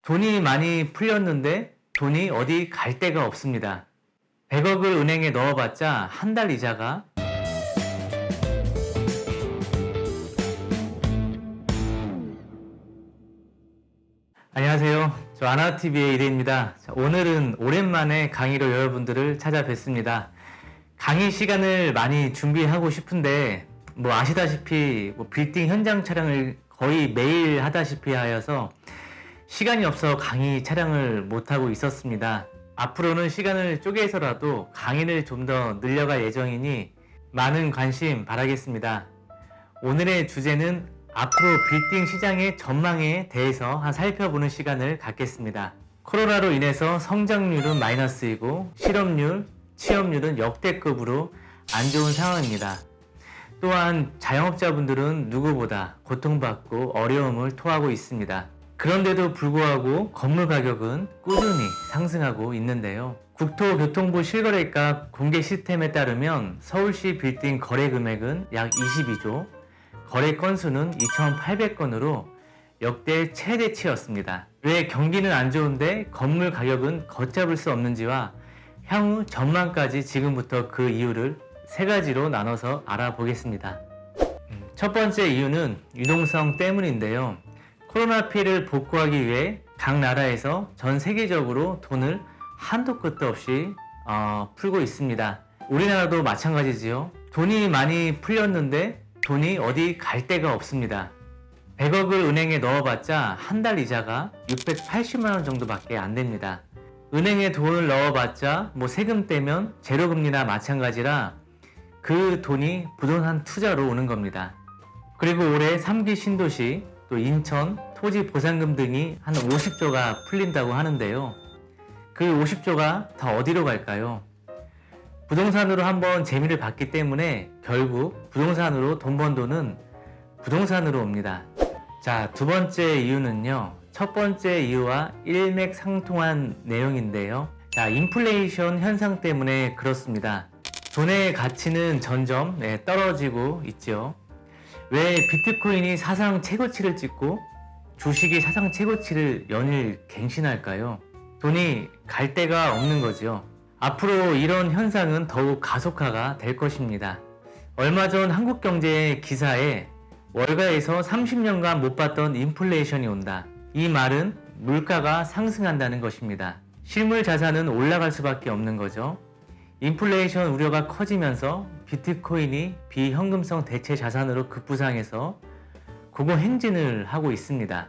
돈이 많이 풀렸는데 돈이 어디 갈 데가 없습니다. 100억을 은행에 넣어봤자 한 달 이자가 안녕하세요. 저 아나TV의 이대입니다. 오늘은 오랜만에 강의로 여러분들을 찾아뵙습니다. 강의 시간을 많이 준비하고 싶은데 아시다시피 빌딩 현장 촬영을 거의 매일 하다시피 하여서 시간이 없어 강의 촬영을 못하고 있었습니다. 앞으로는 시간을 쪼개서라도 강의를 좀 더 늘려갈 예정이니 많은 관심 바라겠습니다. 오늘의 주제는 앞으로 빌딩 시장의 전망에 대해서 살펴보는 시간을 갖겠습니다. 코로나로 인해서 성장률은 마이너스이고 실업률, 취업률은 역대급으로 안 좋은 상황입니다. 또한 자영업자분들은 누구보다 고통받고 어려움을 토하고 있습니다. 그런데도 불구하고 건물 가격은 꾸준히 상승하고 있는데요. 국토교통부 실거래가 공개 시스템에 따르면 서울시 빌딩 거래 금액은 약 22조, 거래 건수는 2,800건으로 역대 최대치였습니다. 왜 경기는 안 좋은데 건물 가격은 걷잡을 수 없는지와 향후 전망까지 지금부터 그 이유를 세 가지로 나눠서 알아보겠습니다. 첫 번째 이유는 유동성 때문인데요. 코로나 피해를 복구하기 위해 각 나라에서 전 세계적으로 돈을 한도 끝도 없이 풀고 있습니다. 우리나라도 마찬가지지요. 돈이 많이 풀렸는데 돈이 어디 갈 데가 없습니다. 100억을 은행에 넣어봤자 한 달 이자가 680만 원 정도밖에 안 됩니다. 은행에 돈을 넣어봤자 세금 떼면 제로금리나 마찬가지라 그 돈이 부동산 투자로 오는 겁니다. 그리고 올해 3기 신도시, 또 인천, 토지 보상금 등이 한 50조가 풀린다고 하는데요. 그 50조가 다 어디로 갈까요? 부동산으로 한번 재미를 봤기 때문에 결국 부동산으로 돈 번 돈은 부동산으로 옵니다. 자, 두 번째 이유는요. 첫 번째 이유와 일맥상통한 내용인데요. 자, 인플레이션 현상 때문에 그렇습니다. 돈의 가치는 점점 떨어지고 있죠. 왜 비트코인이 사상 최고치를 찍고 주식이 사상 최고치를 연일 갱신할까요? 돈이 갈 데가 없는 거죠. 앞으로 이런 현상은 더욱 가속화가 될 것입니다. 얼마 전 한국경제 기사에 월가에서 30년간 못 봤던 인플레이션이 온다. 이 말은 물가가 상승한다는 것입니다. 실물 자산은 올라갈 수밖에 없는 거죠. 인플레이션 우려가 커지면서 비트코인이 비현금성 대체 자산으로 급부상해서 고공행진을 하고 있습니다.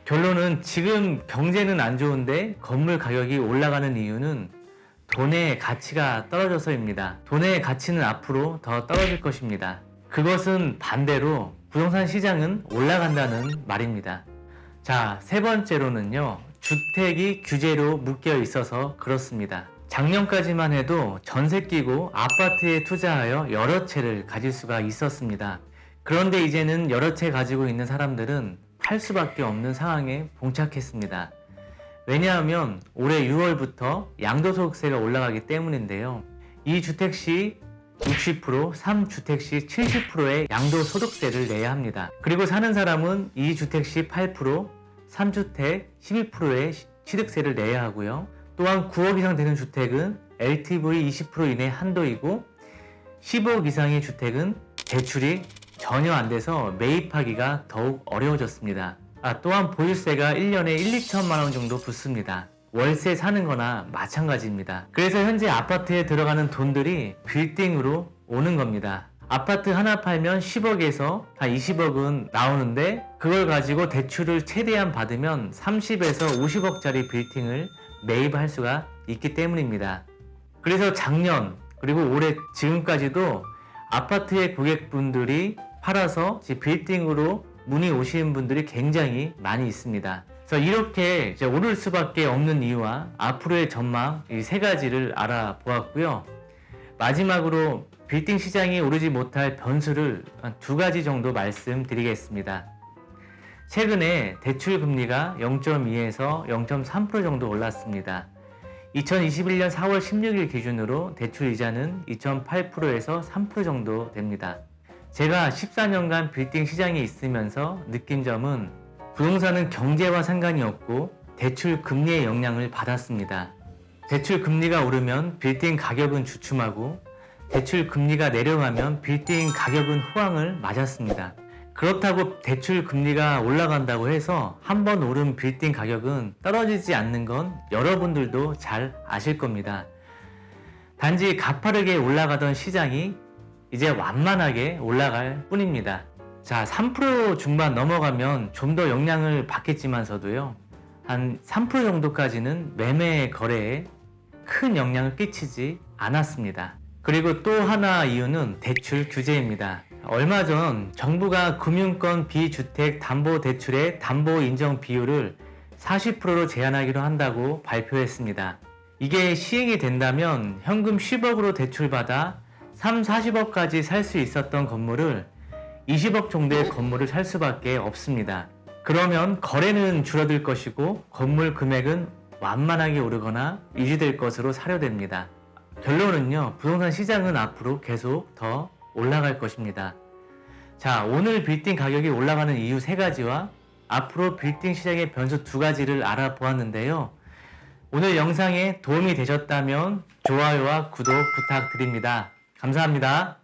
결론은 지금 경제는 안 좋은데 건물 가격이 올라가는 이유는 돈의 가치가 떨어져서입니다. 돈의 가치는 앞으로 더 떨어질 것입니다. 그것은 반대로 부동산 시장은 올라간다는 말입니다. 자, 세 번째로는요. 주택이 규제로 묶여 있어서 그렇습니다. 작년까지만 해도 전세 끼고 아파트에 투자하여 여러 채를 가질 수가 있었습니다. 그런데 이제는 여러 채 가지고 있는 사람들은 팔 수밖에 없는 상황에 봉착했습니다. 왜냐하면 올해 6월부터 양도소득세가 올라가기 때문인데요. 2주택 시 60%, 3주택 시 70%의 양도소득세를 내야 합니다. 그리고 사는 사람은 2주택 시 8%, 3주택 12%의 취득세를 내야 하고요. 또한 9억 이상 되는 주택은 LTV 20% 이내 한도이고 15억 이상의 주택은 대출이 전혀 안 돼서 매입하기가 더욱 어려워졌습니다. 또한 보유세가 1년에 2천만 원 정도 붙습니다. 월세 사는 거나 마찬가지입니다. 그래서 현재 아파트에 들어가는 돈들이 빌딩으로 오는 겁니다. 아파트 하나 팔면 10억에서 한 20억은 나오는데 그걸 가지고 대출을 최대한 받으면 30에서 50억짜리 빌딩을 매입할 수가 있기 때문입니다. 그래서 작년 그리고 올해 지금까지도 아파트의 고객분들이 팔아서 빌딩으로 문의 오시는 분들이 굉장히 많이 있습니다. 그래서 이렇게 오를 수밖에 없는 이유와 앞으로의 전망 이 세 가지를 알아보았고요. 마지막으로 빌딩 시장이 오르지 못할 변수를 한 두 가지 정도 말씀드리겠습니다. 최근에 대출 금리가 0.2에서 0.3% 정도 올랐습니다. 2021년 4월 16일 기준으로 대출 이자는 2.8%에서 3% 정도 됩니다. 제가 14년간 빌딩 시장에 있으면서 느낀 점은 부동산은 경제와 상관이 없고 대출 금리의 영향을 받았습니다. 대출 금리가 오르면 빌딩 가격은 주춤하고 대출 금리가 내려가면 빌딩 가격은 호황을 맞았습니다. 그렇다고 대출 금리가 올라간다고 해서 한번 오른 빌딩 가격은 떨어지지 않는 건 여러분들도 잘 아실 겁니다. 단지 가파르게 올라가던 시장이 이제 완만하게 올라갈 뿐입니다. 자, 3% 중반 넘어가면 좀 더 영향을 받겠지만서도요, 한 3% 정도까지는 매매 거래에 큰 영향을 끼치지 않았습니다. 그리고 또 하나 이유는 대출 규제입니다. 얼마 전 정부가 금융권 비주택 담보대출의 담보 인정 비율을 40%로 제한하기로 한다고 발표했습니다. 이게 시행이 된다면 현금 10억으로 대출받아 3, 40억까지 살 수 있었던 건물을 20억 정도의 건물을 살 수밖에 없습니다. 그러면 거래는 줄어들 것이고 건물 금액은 완만하게 오르거나 유지될 것으로 사료됩니다. 결론은요, 부동산 시장은 앞으로 계속 더 올라갈 것입니다. 자, 오늘 빌딩 가격이 올라가는 이유 3가지와 앞으로 빌딩 시장의 변수 2가지를 알아보았는데요. 오늘 영상에 도움이 되셨다면 좋아요와 구독 부탁드립니다. 감사합니다.